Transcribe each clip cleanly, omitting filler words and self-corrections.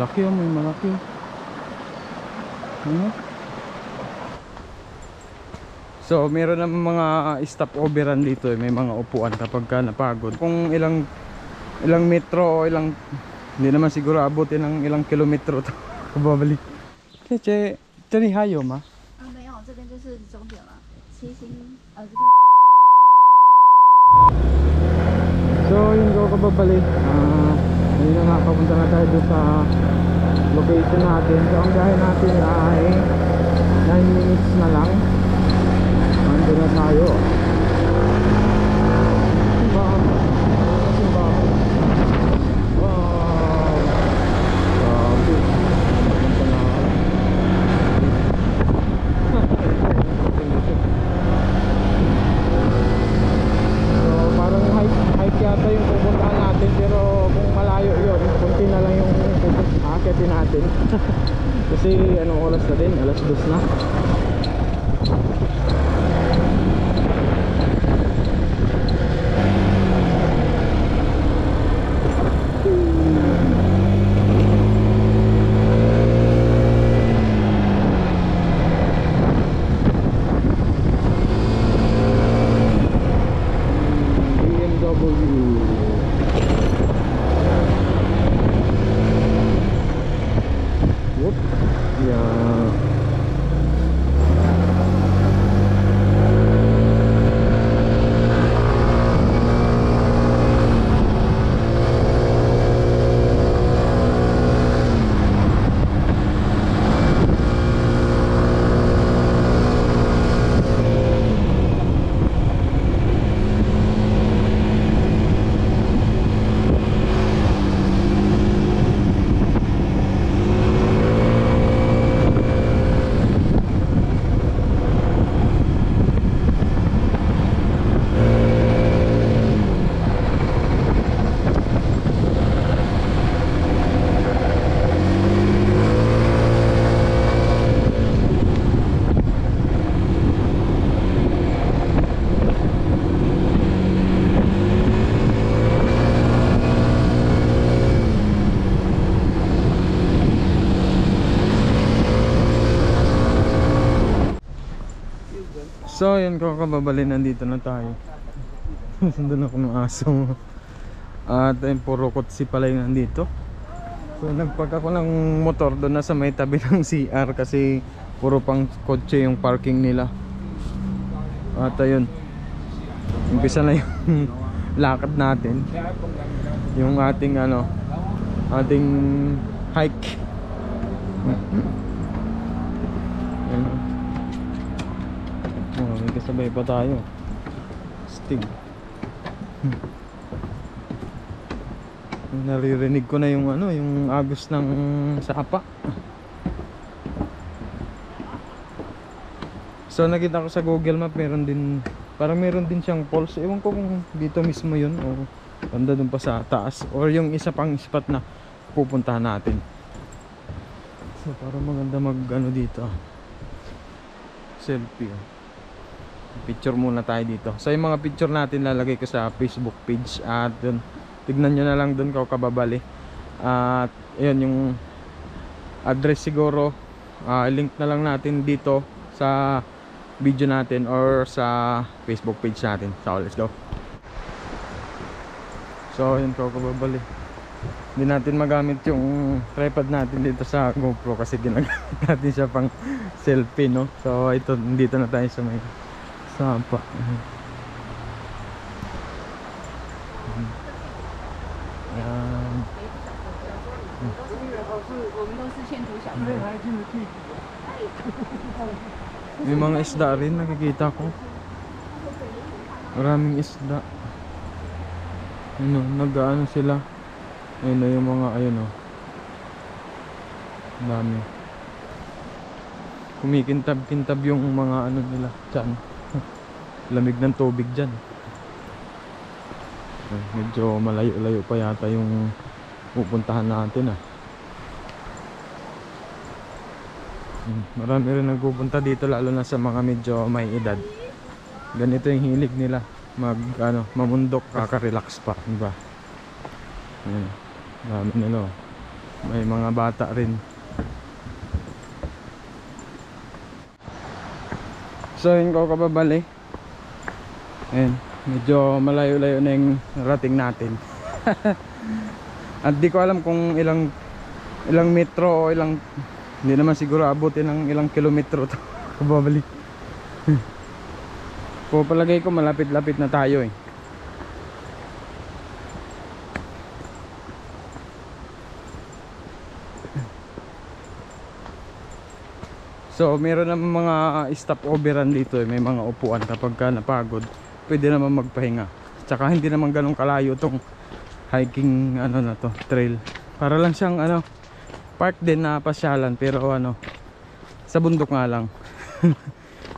malaki oh, may malaki. Ano? So meron naman mga stopoveran dito eh. May mga upuan kapag ka napagod. Kung ilang metro o ilang, hindi naman siguro abutin ng ilang kilometro to kababalik. Kasi tani hayo ma? 没有，这边就是终点了，七星So yun ko kababalik. Hindi na nga, papunta na tayo doon sa location natin. So ang biyahe natin ay 9 minutes na lang. Nandun na tayo. Simbahan. Simbahan. Wow. Grabe. Papunta na. So parang hike yata yung pupuntahan natin. Pero kung malayo yun, kunti na lang yung aakitin natin. Kasi anong oras na din? Alas 2 na. So yun ko kababali, nandito na tayo. Sundan ako ng aso. At ayun, puro kotse pala yung nandito. So nagpag ako ng motor doon na sa may tabi ng CR kasi puro pang kotse yung parking nila. At ayun, umpisa na yung lakad natin. Yung ating ating hike. Ayun. Oh, may kasabay pa tayo. Stig. Naririnig ko na yung yung agos ng sapa. So nakita ko sa Google Map, meron din, parang meron din siyang falls. Ewan ko kung dito mismo yun o banda dun pa sa taas, or yung isa pang spot na pupuntahan natin. So parang maganda mag dito. Selfie. Picture muna tayo dito. So yung mga picture natin lalagay ko sa Facebook page. At dun, tignan nyo na lang dun kung kababali. At yun yung address siguro, link na lang natin dito sa video natin or sa Facebook page natin. So let's go. So yun ko kababali. Hindi natin magamit yung tripod natin dito sa GoPro kasi ginagamit natin siya pang selfie, no? So ito, dito na tayo sa may sapa. May mga isda rin nakikita ko. Maraming isda. Nag-aano sila. Ayun yung mga dami. Kumikintab-kintab yung mga nila dyan. Lamig ng tubig dyan. Medyo malayo-layo pa yata yung pupuntahan natin. Marami rin nagpupunta dito, lalo na sa mga medyo may edad. Ganito yung hilig nila, mamundok, kaka-relax pa, diba? Dami nila. May mga bata rin. So yun ko kababali. Ayan, medyo malayo-layo na yung rating natin. At di ko alam kung ilang metro o ilang, hindi naman siguro abutin ng ilang kilometro to kababali. So palagay ko malapit-lapit na tayo eh. So meron naman mga stopoveran dito eh. May mga upuan kapag ka napagod, pwede naman magpahinga. Tsaka hindi naman ganun kalayo tong hiking ano na to, trail. Para lang siyang ano, park din na pasyalan, pero ano, sa bundok nga lang.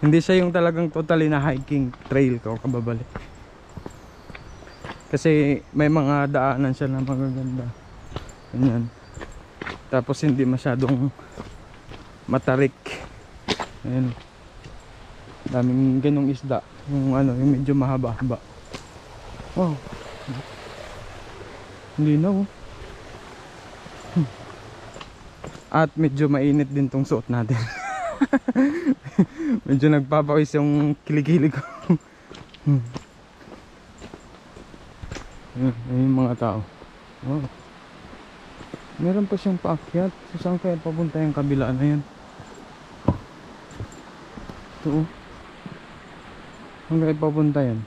Hindi siya yung talagang totally na hiking trail ko kababali. Kasi may mga daanan siya na magaganda. Ganyan. Tapos hindi masyadong matarik. Ayan. Daming ganong isda. Yung ano, yung medyo mahaba-haba. Wow. Hindi na oh. At medyo mainit din tong suot natin. Medyo nagpapawis yung kilikili ko. Ayan, yung mga tao. Wow. Meron pa siyang paakyat. So saan kaya papunta yung kabila na yan? Ito oh. Saan kaya papunta yan?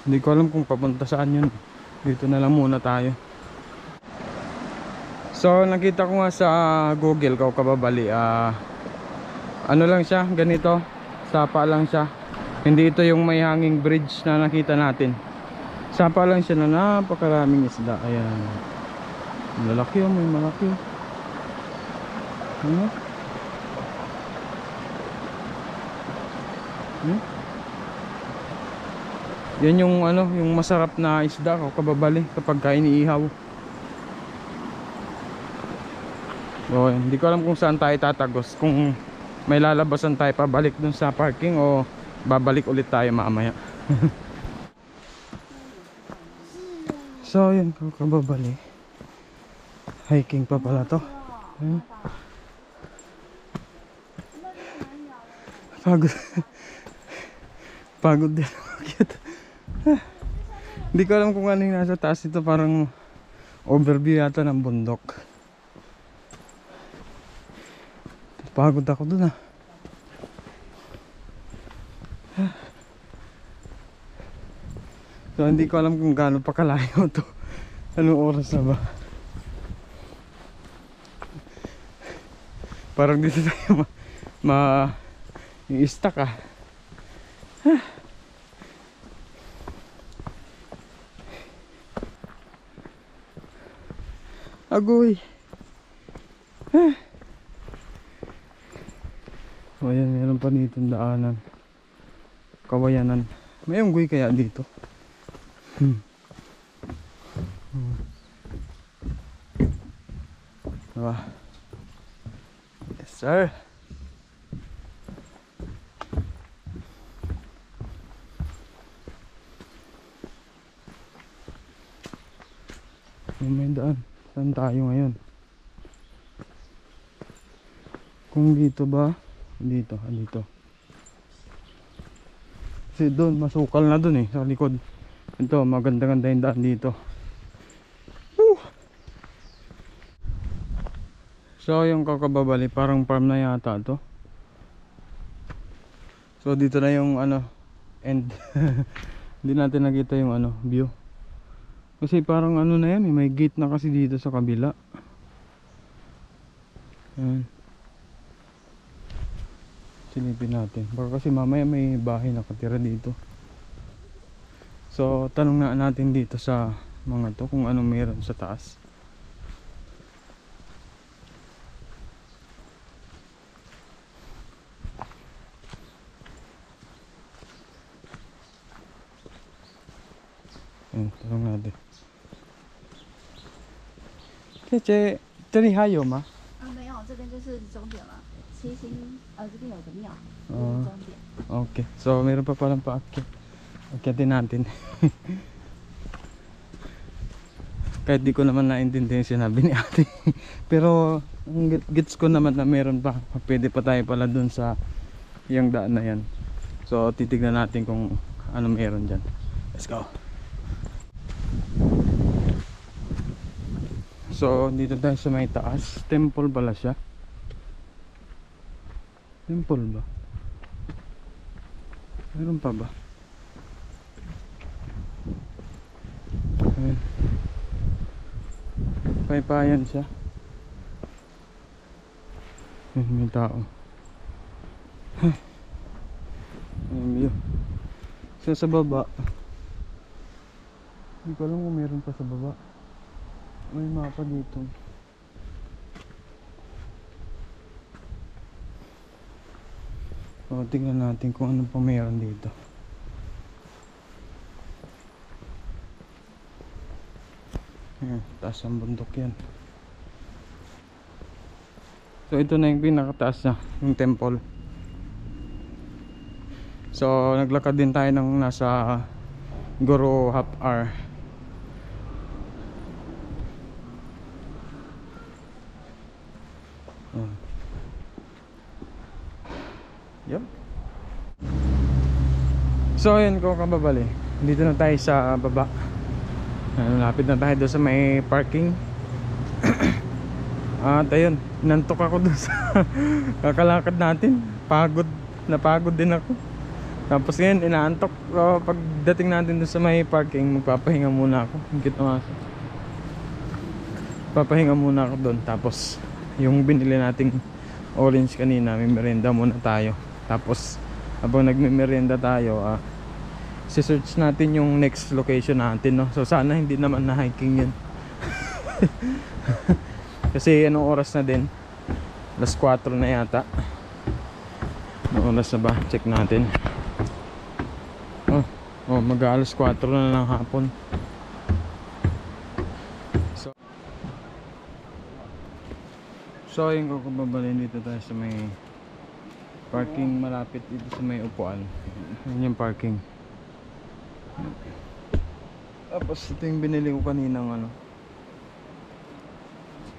Hindi ko alam kung papunta saan yun. Dito na lang muna tayo. So nakita ko nga sa Google ko kababali, ano lang siya, ganito, sapa lang siya. Hindi ito yung may hanging bridge na nakita natin. Sapa lang siya na napakaraming isda. Ayan. Malaki oh, may malaki. Ano? Yan yung ano, yung masarap na isda ko kababali kapag iniihaw. So, hindi ko alam kung saan tayo tatagos, kung may lalabasan tayo pabalik dun sa parking o babalik ulit tayo mamaya. So yun kababali, hiking pa pala to. Pagod. Pagod din. Cute. Hindi ko alam kung ano yung nasa taas ito. Parang overview yata ng bundok. Pagod ako dun ah. So hindi ko alam kung gaano pa kalayo to. Anong oras na ba? Parang dito tayo i-stuck ah. Agoy. So ayan, meron pa dito daanan. Kawayanan. May unggoy kaya dito? Diba? Yes sir. May daan. Saan tayo ngayon? Kung dito ba? Dito, dito. Kasi doon, masukal na doon eh, sa likod. Ito, maganda-ganda yung daan dito. Woo! So, yung kakababali, parang farm na yata to. So, dito na yung ano, end. Hindi natin nakita yung ano, view. Kasi parang ano na yan eh, may gate na kasi dito sa kabila. Ayan. Silipin natin. Baka kasi mamaya may bahay nakatira dito. So tanong na natin dito sa mga to kung anong meron sa taas. Ayan, tanong natin. 这里还有吗？没有，这边就是终点了。七星，这边有个庙，这哦是终点。 Okay, so meron pa palang paakyat. Akyatin natin. Kahit di ko naman naintindihan yung sinabi ni ate. Pero gets ko naman na meron pa. Pwede pa tayo pala dun sa yung daan na yan. So titignan natin kung ano meron dyan. Let's go. So dito tayo sa may taas. Temple pala siya. Temple ba? Meron pa ba? Ayan. Paypayan siya. Ayan, may tao. Ayan yun. So sa baba, hindi ko alam kung meron pa sa baba. May mapa dito. So tingnan natin kung ano pa meron dito. Ayan, taas ang bundok yan. So ito na yung pinakataas na, yung temple. So naglakad din tayo ng nasa siguro half hour. Yep. So ayun ko kababali. Dito na tayo sa baba. Lapit na tayo doon sa may parking. At ayun, nantok ako doon sa kakalakad natin. Napagod din ako. Tapos ngayon, inaantok. So, pagdating natin doon sa may parking, magpapahinga muna ako. Papahinga muna ako doon. Tapos, yung binili nating orange kanina, may merienda muna tayo. Tapos, habang nagme-merienda tayo, si-search natin yung next location natin, no? So sana hindi naman na hiking yun. Kasi anong oras na din? Alas 4 na yata. Anong oras na ba? Check natin. Mag-alas 4 na ng hapon. So yung kukubabalin dito tayo sa may parking malapit dito sa may upuan. Yun yung parking. Tapos ito yung binili ko kaninang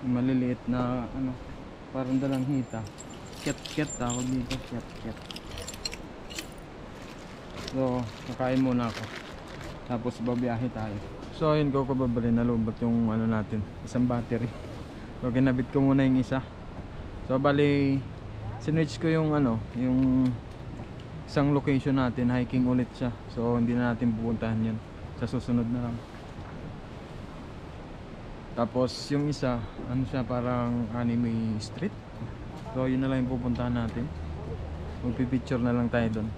maliliit na parang dalang hita. Ket tawag dito, ket. So kakain muna ako, tapos babiyahe tayo. So ayun ko babali, nalubot yung natin, isang battery. So kinabit ko muna yung isa. So bali sinwitch ko yung yung isang location natin, hiking ulit siya. So hindi na natin pupuntahan yan, sa susunod na lang. Tapos yung isa, siya, parang anime street. So yun na lang yung pupuntahan natin. Magpipicture na lang tayo doon.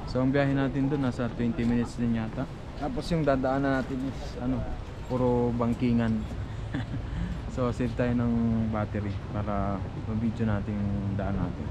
So ang biyahe natin doon nasa 20 minutes din yata. Tapos yung dadaanan natin is puro bangkingan. So save tayo ng battery para ma-video natin yung daan natin.